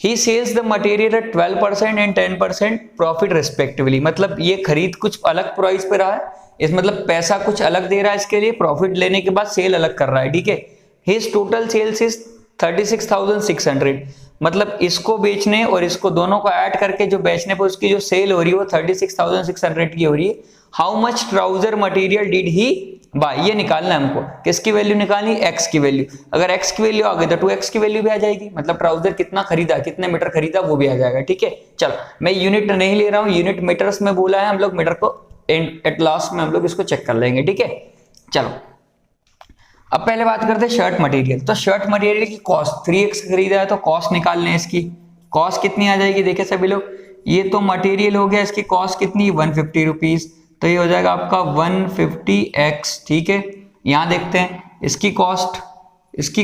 he sells the material at 12% and 10% profit respectively, मतलब ये खरीद कुछ अलग प्राइस पे रहा है, इस मतलब पैसा कुछ अलग दे रहा है इसके लिए, प्रॉफिट लेने के बाद सेल अलग कर रहा है, ठीक है। हिज टोटल सेल्स इज 36,600, मतलब इसको बेचने और इसको दोनों को ऐड करके जो बेचने पर उसकी जो सेल हो रही है वो 36,600 की हो रही है। How much trouser material did he buy, ये निकालना है हमको, किसकी वैल्यू निकालनी, x की वैल्यू। अगर x की वैल्यू आ गई तो 2x की वैल्यू भी आ जाएगी, मतलब ट्राउजर कितना खरीदा, कितने मीटर खरीदा वो भी आ जाएगा, ठीक है। चलो मैं यूनिट नहीं ले रहा हूं, यूनिट मीटर्स में बोला है, हम लोग मीटर को एट लास्ट में हम लोग इसको चेक कर लेंगे, ठीक है। चलो अब पहले बात करते हैं शर्ट मटेरियल। तो शर्ट मटेरियल की कॉस्ट 3x खरीदा है तो कॉस्ट निकाल लें, इसकी कॉस्ट कितनी आ जाएगी, देखे सभी लोग, ये तो मटेरियल हो गया, इसकी कॉस्ट कितनी 150 रुपीज, तो ये हो जाएगा आपका 150x, ठीक है। यहां देखते हैं इसकी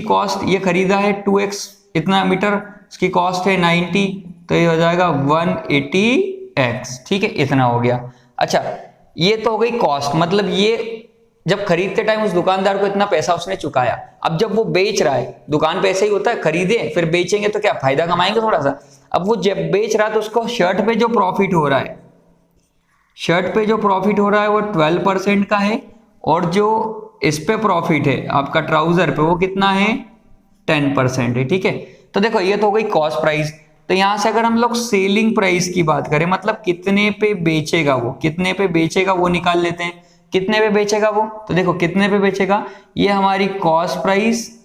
कॉस्ट ये खरीदा है 2x इतना मीटर, इसकी कॉस्ट है 90, तो ये हो जाएगा 180x, ठीक है, इतना हो गया। अच्छा ये तो हो गई कॉस्ट, मतलब ये जब खरीदते टाइम उस दुकानदार को इतना पैसा उसने चुकाया, अब जब वो बेच रहा है, दुकान पे ऐसे ही होता है, खरीदे फिर बेचेंगे तो क्या फायदा कमाएंगे थोड़ा सा। अब वो जब बेच रहा है तो उसको शर्ट पे जो प्रॉफिट हो रहा है, शर्ट पे जो प्रॉफिट हो रहा है वो 12% का है, और जो इस पे प्रॉफिट है आपका ट्राउजर पे वो कितना है 10% है। ठीक है, तो देखो ये तो हो गई कॉस्ट प्राइस। तो यहां से अगर हम लोग सेलिंग प्राइस की बात करें, मतलब कितने पे बेचेगा वो, कितने पे बेचेगा वो निकाल लेते हैं। कितने पे बेचेगा वो, तो देखो कितने पे बेचेगा, ये हमारी कॉस्ट प्राइस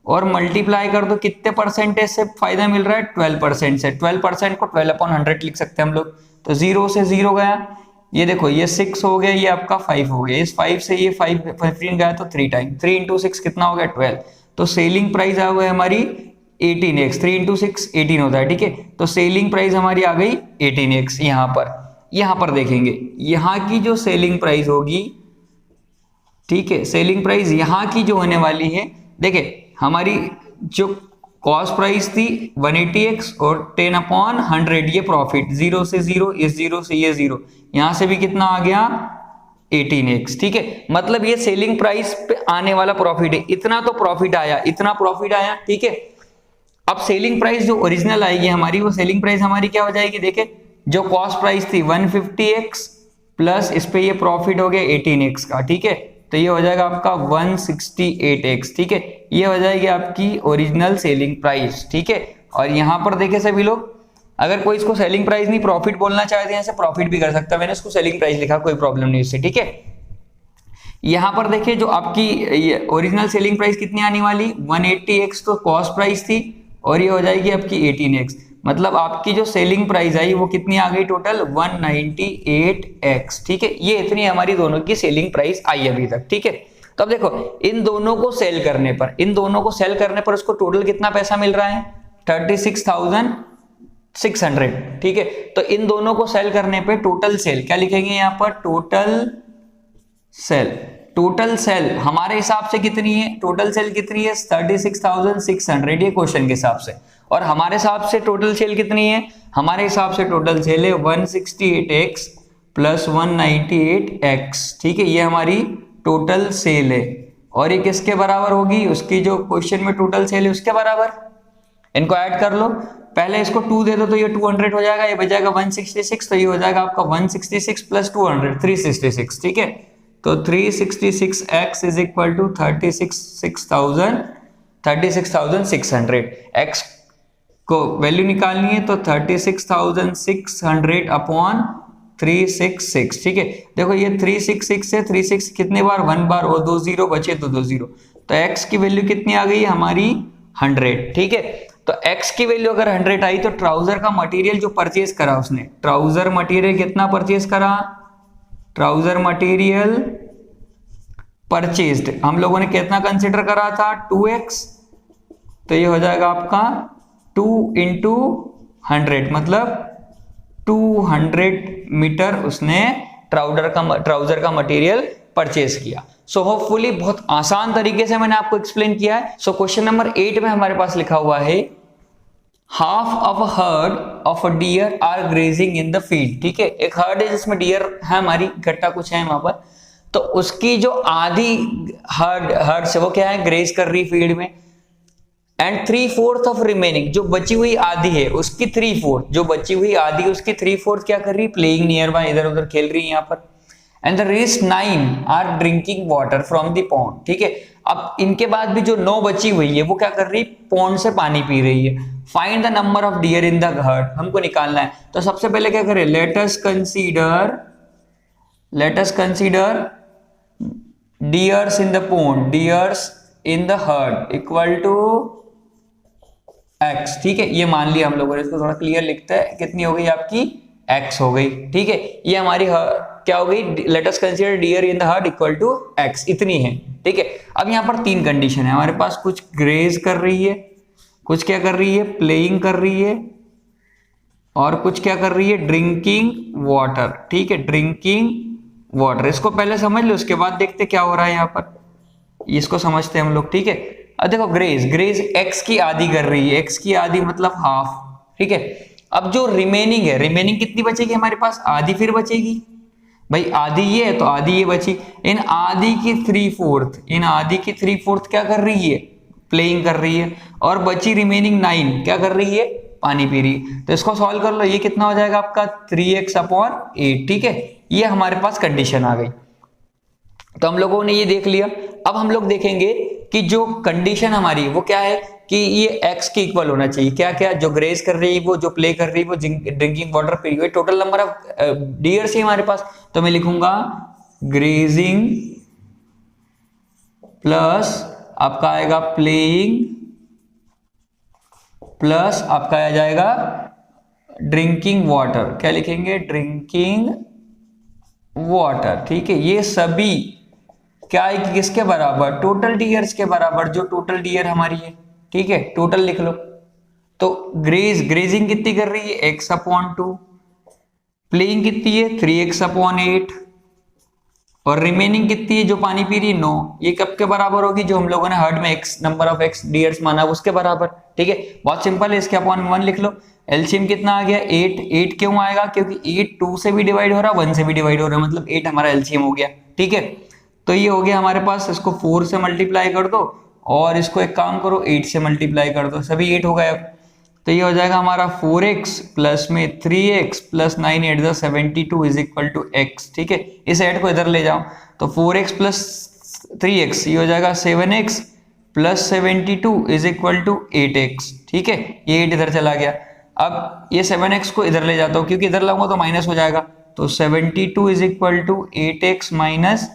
और मल्टीप्लाई कर दो कितने परसेंटेज से फायदा मिल रहा है 12% से। 12% को 12/100 लिख सकते हैं हम लोग। तो 0 से 0 गया, ये देखो ये 6 हो गया, ये आपका 5 हो गया, इस 5 से ये 15 गया तो 3 टाइम 3 इंटू 6 कितना हो गया 12। तो सेलिंग प्राइस आ गई हमारी 18x, 3 इंटू 6 18 होता है। ठीक है, तो सेलिंग प्राइस हमारी आ गई 18x। यहाँ पर देखेंगे यहाँ की जो सेलिंग प्राइस होगी, ठीक है, सेलिंग प्राइस यहाँ की जो होने वाली है, देखिए हमारी जो कॉस्ट प्राइस थी 180x और 10/100 ये प्रॉफिट, 0 से 0, इस 0 से ये 0, यहां से भी कितना आ गया 18x। ठीक है, मतलब ये सेलिंग प्राइस पे आने वाला प्रॉफिट है, इतना तो प्रॉफिट आया, इतना प्रॉफिट आया। ठीक है, अब सेलिंग प्राइस जो ओरिजिनल आएगी हमारी, वो सेलिंग प्राइस हमारी क्या हो जाएगी, देखे जो कॉस्ट प्राइस थी 150x प्लस इस पे ये प्रॉफिट हो गया 18x का। ठीक है, तो ये हो जाएगा आपका 168x। ठीक है, ये हो जाएगी आपकी ओरिजिनल सेलिंग प्राइस। ठीक है, और यहां पर देखे सभी लोग, अगर कोई इसको सेलिंग प्राइस नहीं प्रॉफिट बोलना चाहते हैं, ऐसे प्रॉफिट भी कर सकता है, मैंने इसको सेलिंग प्राइस लिखा, कोई प्रॉब्लम नहीं इससे। ठीक है, यहां पर देखिए जो आपकी ओरिजिनल सेलिंग प्राइस कितनी आने वाली 180x तो कॉस्ट प्राइस थी, और ये हो जाएगी आपकी 18x, मतलब आपकी जो सेलिंग प्राइस आई वो कितनी आ गई टोटल 198x। ठीक है, ये इतनी हमारी दोनों की सेलिंग प्राइस आई अभी तक। ठीक है, तो अब देखो इन दोनों को सेल करने पर उसको टोटल कितना पैसा मिल रहा है 36,600। ठीक है, तो इन दोनों को सेल करने पे टोटल सेल क्या लिखेंगे यहाँ पर, टोटल सेल हमारे हिसाब से कितनी है, टोटल सेल कितनी है 36,600 ये क्वेश्चन के हिसाब से, और हमारे हिसाब से टोटल सेल कितनी है, हमारे हिसाब से टोटल सेल है 168x प्लस 198x। ठीक है, ये हमारी टोटल सेल है, और ये किसके बराबर होगी, उसकी जो क्वेश्चन में टोटल सेल है उसके बराबर। इनको ऐड कर लो, पहले इसको 2 दे दो तो ये 200 हो जाएगा, ये बचाएगा 166, तो ये हो जाएगा आपका 166 प्लस 200 366। ठीक है, तो 366x is equal to 36,600। x को वैल्यू निकालनी है तो 36,600 अपॉन 366। ठीक है, देखो ये 366 से 36 कितने बार 1 बार, और 2 0 बचे तो 2 0, तो x की वैल्यू कितनी आ गई हमारी 100। ठीक है, तो x की वैल्यू अगर 100 आई तो ट्राउजर का मटेरियल जो परचेज करा उसने, ट्राउजर मटेरियल कितना परचेज करा, ट्राउजर मटेरियल परचेज्ड हम लोगों ने कितना कंसिडर करा था 2x, तो ये हो जाएगा आपका 2 इंटू 100, मतलब 200 मीटर उसने ट्राउजर का मटेरियल परचेज किया। सो होपफुली बहुत आसान तरीके से मैंने आपको एक्सप्लेन किया है। सो क्वेश्चन नंबर 8 में हमारे पास लिखा हुआ है half of a herd of a deer are grazing in the field. ठीक है, एक हर्ड है जिसमें डियर है हमारी, इकट्ठा कुछ है वहां पर, तो उसकी जो आधी हर्ड से वो क्या है ग्रेज कर रही फील्ड में, एंड 3/4 ऑफ रिमेनिंग जो बची हुई आधी है उसकी 3/4, जो बची हुई आधी उसकी 3/4 क्या कर रही प्लेइंग नियर बाय, इधर उधर खेल रही है यहाँ पर, and the rest 9 are drinking water from the pond. ठीक है, अब इनके बाद भी जो 9 बची हुई है वो क्या कर रही पॉन्ड से पानी पी रही है। Find the number of deer in the herd, हमको निकालना है। तो सबसे पहले क्या करें, let us consider deers in the pond, deers in the herd equal to x। ठीक है, ये मान लिया हम लोगों ने, इसको थोड़ा क्लियर लिखता है, कितनी हो गई आपकी x हो गई। ठीक है, ये हमारी क्या हो गई, let us consider deer in the herd equal to x, इतनी है। ठीक है, अब यहाँ पर 3 कंडीशन है हमारे पास, कुछ ग्रेज कर रही है, कुछ क्या कर रही है प्लेइंग कर रही है, और कुछ क्या कर रही है ड्रिंकिंग वाटर। ठीक है, ड्रिंकिंग वाटर, इसको पहले समझ लो उसके बाद देखते क्या हो रहा है यहाँ पर, इसको समझते हैं हम लोग। ठीक है, अब देखो ग्रेज x की आधी कर रही है, x की आधी मतलब हाफ। ठीक है, अब जो रिमेनिंग है, रिमेनिंग कितनी बचेगी हमारे पास, आधी फिर बचेगी, भाई आधी ये है तो आधी ये बची। इन आधी की 3/4, इन आधी की 3/4 क्या कर रही है, प्लेइंग कर रही है, और बची रिमेनिंग 9 क्या कर रही है, पानी पी रही है। तो इसको सॉल्व कर लो, ये कितना हो जाएगा आपका 3x/8, ठीक है। ये हमारे पास कंडीशन आ गई। तो हम लोगों ने ये देख लिया। अब हम लोग देखेंगे कि जो कंडीशन हमारी वो क्या है, कि ये x के इक्वल होना चाहिए। क्या क्या, जो ग्रेज कर रही है वो, जो प्ले कर रही है वो, ड्रिंकिंग वाटर पी रही है, टोटल नंबर ऑफ डियर्स है हमारे पास। तो मैं लिखूंगा ग्रेजिंग प्लस आपका आएगा प्लेइंग प्लस आपका आ जाएगा ड्रिंकिंग वाटर। क्या लिखेंगे, ड्रिंकिंग वाटर, ठीक है। ये सभी क्या है कि किसके बराबर, टोटल डियर्स के बराबर, जो टोटल डियर हमारी है, ठीक है, टोटल लिख लो। तो ग्रेजिंग कितनी कर रही है, x/2, प्लेइंग कितनी है 3x/8, और रिमेनिंग कितनी है जो पानी पी रही है 9। ये कब के बराबर होगी, जो हम लोगों ने हर्ट में x number of x dears माना उसके बराबर, ठीक है। बहुत सिंपल है, इसके अपॉन 1 लिख लो। एलसीएम कितना आ गया 8। 8 क्यों आएगा, क्योंकि 8 2 से भी डिवाइड हो रहा है, 1 से भी डिवाइड हो रहा है, मतलब 8 हमारा एलसीएम हो गया, ठीक है। तो ये हो गया हमारे पास, इसको 4 से मल्टीप्लाई कर दो और इसको एक काम करो 8 से मल्टीप्लाई कर दो, सभी 8 हो गए। अब तो ये हो जाएगा हमारा 4x प्लस में 3x plus 9 8 72 is equal to x, ठीक है। इस 8 को इधर ले जाओ तो 4x प्लस 3x ये हो जाएगा 7x plus 72 is equal to 8x, ठीक है। ये 8 इधर चला गया। अब ये 7x को इधर ले जाता हूँ, क्योंकि इधर लाऊंगा तो माइनस हो जाएगा, तो 72 is equal to 8x minus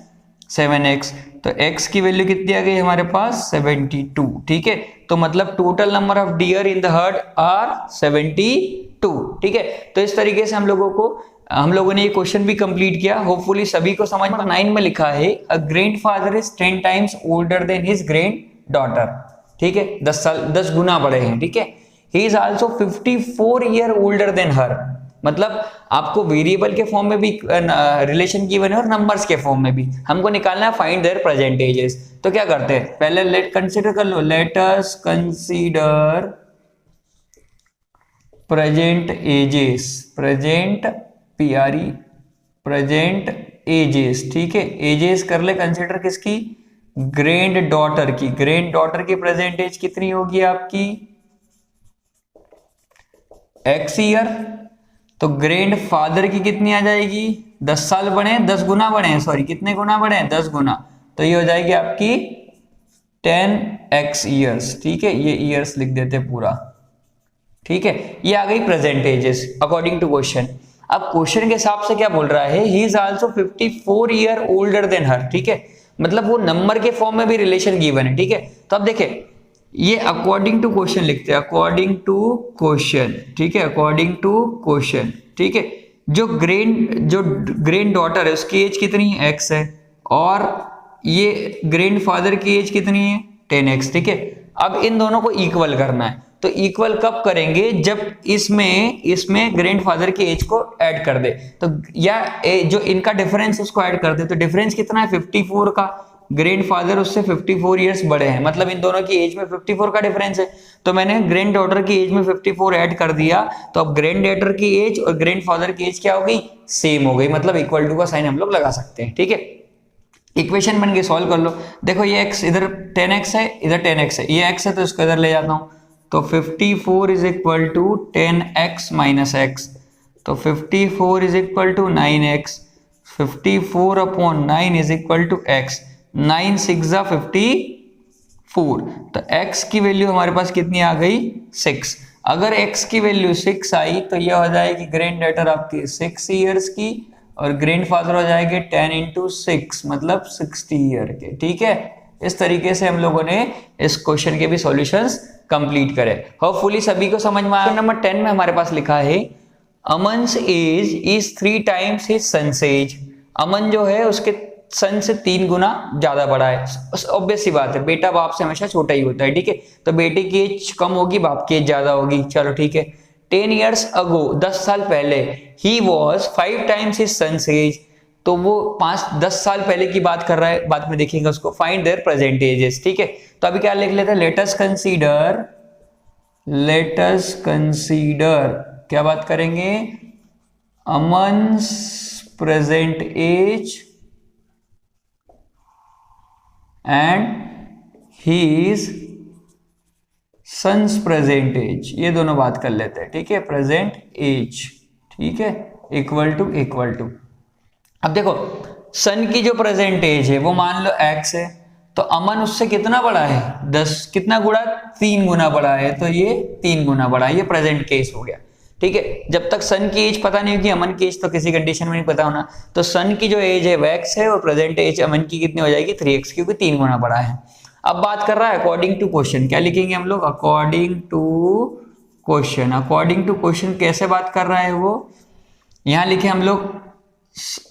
7x। तो x की वैल्यू कितनी आ गई हमारे पास 72, ठीक है। तो मतलब total number of deer in the herd are 72, ठीक है। तो इस तरीके से हम लोगों ने ये क्वेश्चन भी कंप्लीट किया। होपफुली सभी को समझ में। 9 में लिखा है a grandfather is 10 times older than his granddaughter, ठीक है, 10 गुना बड़े हैं, ठीक है। He is also 54 year older than her, मतलब आपको वेरिएबल के फॉर्म में भी रिलेशन गिवन है और नंबर्स के फॉर्म में भी। हमको निकालना है फाइंड देयर प्रेजेंट एजेस। तो क्या करते हैं, पहले लेट कंसीडर कर लो, let us consider present ages, present PRE present ages, ठीक है। एजेस कर ले कंसीडर किसकी, ग्रैंड डॉटर की। ग्रैंड डॉटर की प्रेजेंट एज कितनी होगी आपकी x ईयर। तो ग्रैंड फादर की कितनी आ जाएगी, 10 साल बढ़े, 10 गुना बढ़े, सॉरी कितने गुना बढ़े, 10 गुना। तो ये हो जाएगी आपकी 10x ईयर्स, ठीक है। ये ईयर्स लिख देते पूरा, ठीक है। ये आ गई present ages according to question. अब क्वेश्चन के हिसाब से क्या बोल रहा है, he is also 54 year older than her, ठीक है। मतलब वो नंबर के फॉर्म में भी रिलेशन गिवन है, ठीक है। तो अब देखें, ये अकॉर्डिंग टू क्वेश्चन लिखते हैं, अकॉर्डिंग टू क्वेश्चन, ठीक है, अकॉर्डिंग टू क्वेश्चन, ठीक है। जो ग्रैंड डॉटर है उसकी एज कितनी है, x है, और ये ग्रैंड फादर की एज कितनी है 10x, ठीक है। अब इन दोनों को इक्वल करना है। तो इक्वल कब करेंगे, जब इसमें ग्रैंड फादर की एज को ऐड कर दे, तो या जो इनका डिफरेंस उसको ऐड कर दे। तो डिफरेंस कितना है 54 का, ग्रैंड फादर उससे 54 इयर्स बड़े हैं, मतलब इन दोनों की एज में 54 का डिफरेंस है। तो मैंने ग्रैंड डॉटर की एज में 54 ऐड कर दिया, तो अब ग्रैंड डॉटर की एज और ग्रैंड फादर की एज क्या हो गई, सेम हो गई, मतलब इक्वल टू का साइन हम लोग लगा सकते हैं, ठीक है। इक्वेशन बन गई, सॉल्व कर लो। देखो ये x इधर 10x है, इधर 10x है, ये x है तो इसको इधर ले जाता हूं। तो 54 is equal to 10x minus x, तो 54 is equal to 9x, 54 upon 9 is equal to x, 9 6 54। तो x की वैल्यू हमारे पास कितनी आ गई 6। अगर x की वैल्यू 6 आई तो यह हो जाएगी ग्रैंड डॉटर आपकी 6 इयर्स की, और ग्रैंड फादर हो जाएंगे 10 into 6 मतलब 60 ईयर के, ठीक है। इस तरीके से हम लोगों ने इस क्वेश्चन के भी सॉल्यूशंस कंप्लीट करे। होपफुली सभी को समझ में आया। नंबर 10 में हमारे पास लिखा है Aman's age is 3 times his son's age. Aman जो है उसके सन से 3 गुना ज्यादा बड़ा है। ऑब्वियस सी बात है, बेटा बाप से हमेशा छोटा ही होता है, ठीक है। तो बेटे की एज कम होगी, बाप की एज ज्यादा होगी, चलो ठीक है। 10 years ago 10 साल पहले he was 5 times his son's age, तो वो 10 साल पहले की बात कर रहा है, बाद में देखेंगे उसको। फाइंड देयर प्रेजेंट एजेस, ठीक है। तो अभी क्या लिख लेते हैं, लेट अस कंसीडर क्या बात करेंगे, Aman's present age and his son's present age, ये दोनों बात कर लेते हैं, ठीक है। प्रेजेंट एज, ठीक है, इक्वल टू अब देखो सन की जो प्रेजेंट एज है वो मान लो x है, तो अमन उससे कितना बड़ा है, 10, कितना गुणा, 3 गुना बड़ा है, तो ये 3 गुना बड़ा है, ये प्रेजेंट केस हो गया, ठीक है। जब तक सन की एज पता नहीं होगी, अमन की एज तो किसी कंडीशन में नहीं पता होना, तो सन की जो एज है वो x है और प्रेजेंट एज अमन की कितनी हो जाएगी, 3x, क्योंकि 3 गुना बड़ा है। अब बात कर रहा है अकॉर्डिंग टू क्वेश्चन, क्या लिखेंगे हम लोग, according to question. According to question कैसे बात कर रहा है वो, यहां लिखे हम लोग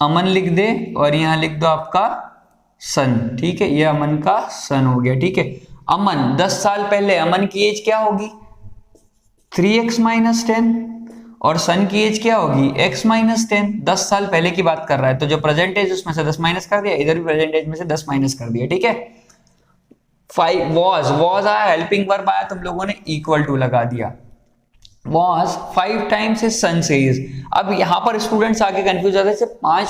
अमन लिख दे और यहां लिख दो आपका सन, ठीक है, ये अमन का सन हो गया, ठीक है। अमन 10 साल पहले अमन की एज क्या होगी, 3x माइनस 10, और सन की एज क्या होगी, x माइनस 10, 10 साल पहले की बात कर रहा है, तो जो प्रेजेंट एज उसमें से 10 माइनस कर दिया, इधर भी प्रेजेंट एज में से 10 माइनस कर दिया, ठीक है। 5 वॉज आया, हेल्पिंग वर्ब आया, तुम लोगों ने इक्वल टू लगा दिया, was 5 times his son's age। अब यहां पर स्टूडेंट्स आगे कंफ्यूज होते हैं,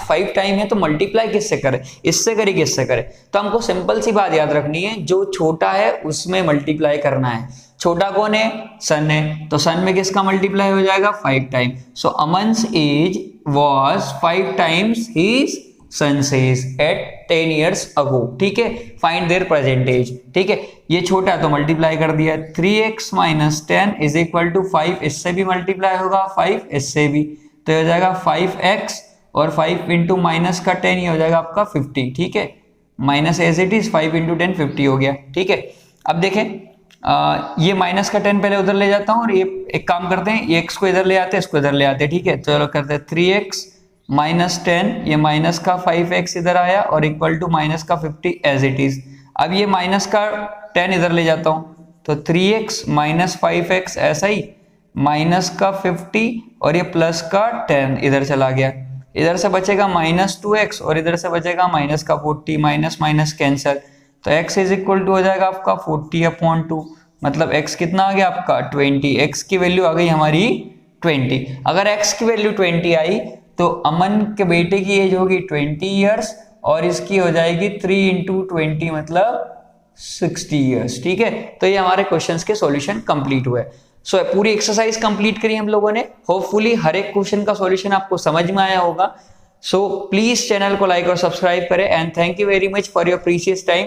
5 टाइम है तो मल्टीप्लाई किससे करे, इससे करे किससे करे, तो हमको सिंपल सी बात याद रखनी है, जो छोटा है उसमें मल्टीप्लाई करना है। छोटा कौन है, सन है, तो सन में किसका मल्टीप्लाई हो जाएगा, 5 time. So Aman's age was 5 times his son's age at 10 years ago, ठीक है। फाइंड देयर प्रेजेंट एज, ठीक है, ये छोटा है तो मल्टीप्लाई कर दिया, 3x minus 10 is equal to 5, इससे भी मल्टीप्लाई होगा, 5 इससे भी, तो हो जाएगा 5x और 5 इंटू माइनस का 10, ये हो जाएगा आपका 50, ठीक है, minus as it is 5 into 10 50 हो गया, ठीक है। अब देखें ये माइनस का 10 पहले उधर ले जाता हूँ और ये एक काम करते हैं, ये x को इधर ले आते हैं, इसको इधर ले आते हैं, ठीक है। चलो करते हैं 3x माइनस 10, ये माइनस का 5x इधर आया और इक्वल टू माइनस का 50 एज इट इज। अब ये माइनस का 10 इधर ले जाता हूँ, तो 3x माइनस 5x ऐसा ही, माइनस का 50 और ये प्लस का 10 इधर चला गया, इधर से बचेगा माइनस 2x और इधर से बचेगा माइनस का 40, माइनस माइनस कैंसिल, तो x इज इक्वल टू हो जाएगा आपका 40/2, मतलब x कितना आ गया आपका 20, x की वैल्यू आ गई हमारी 20। अगर x की वैल्यू 20 आई तो अमन के बेटे की एज होगी 20 ईयर्स और इसकी हो जाएगी 3 इंटू 20 मतलब 60 ईयर्स, ठीक है। तो ये हमारे क्वेश्चंस के सॉल्यूशन कंप्लीट हुए। सो पूरी एक्सरसाइज कंप्लीट करी हम लोगों ने, होपफुली हर एक क्वेश्चन का सॉल्यूशन आपको समझ में आया होगा। सो प्लीज चैनल को लाइक और सब्सक्राइब करें and thank you very much for your precious time.